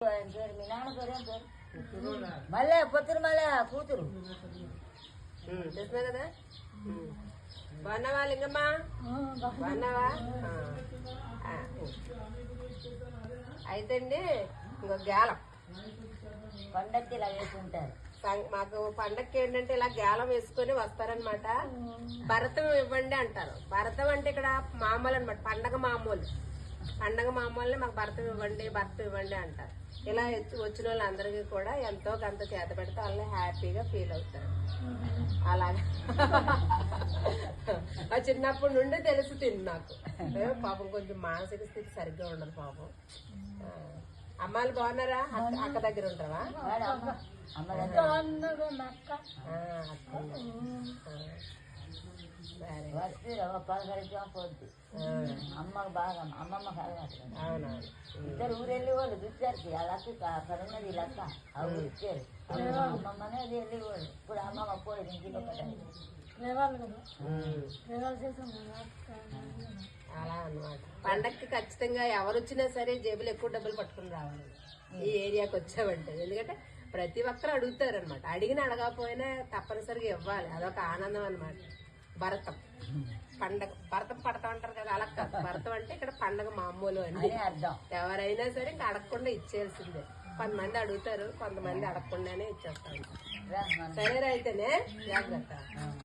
మీ నాన్న పేరు ఏం పేరు? మళ్ళీ పొత్తురు మళ్ళీ కూతురు తెలిసినా కదా. బాగున్నావా లింగమ్మా? బాగున్నావా? అయితే అండి ఇంకో గేలం పండక్కి ఇలా వేసుకుంటారు. మాకు పండక్కి ఏంటంటే ఇలా గేలం వేసుకొని వస్తారనమాట. భరతం ఇవ్వండి అంటారు. భరతం అంటే ఇక్కడ మామూలు అనమాట, పండగ మామూలు. పండగ మామూలునే మాకు భరతం ఇవ్వండి అంటారు. ఇలా వచ్చిన వాళ్ళందరికీ కూడా ఎంతో కొంత చేత పెడితే వాళ్ళు హ్యాపీగా ఫీల్ అవుతారు. అలాగా చిన్నప్పటి నుండి తెలుస్తుంది నాకు. పాపం కొంచెం మానసిక స్థితి సరిగ్గా ఉండదు పాపం. అమ్మాయిలు బాగున్నారా? అక్క దగ్గర ఉంటావా? అమ్మకు బాగా అమ్మమ్మ ఇద్దరు ఊరెళ్ళి వాళ్ళు చూసారు. అలాగే ఉన్నది లెక్క అవి ఇచ్చారు. అమ్మమ్మనే అది వెళ్ళి వాళ్ళు ఇప్పుడు అమ్మమ్మ పోయింది ఇంటికి అలా అన్నమాట. పండక్కి ఖచ్చితంగా ఎవరు వచ్చినా సరే జేబులు ఎక్కువ డబ్బులు పట్టుకుని రావాలి ఈ ఏరియాకి వచ్చామంటే. ఎందుకంటే ప్రతి ఒక్కరు అడుగుతారు అనమాట. అడిగిన అడగకపోయినా తప్పనిసరిగా ఇవ్వాలి. అదొక ఆనందం అనమాట. భరతం పండగ భరతం పడతా ఉంటారు కదా, అలా కాదు. భరతం అంటే ఇక్కడ పండగ మామూలు అని అర్థం. ఎవరైనా సరే ఇంకా అడగకుండా ఇచ్చేయాల్సిందే. కొంతమంది అడుగుతారు, కొంతమంది అడగకుండానే ఇచ్చేస్తారు. సరే అయితేనే జాగ్రత్త.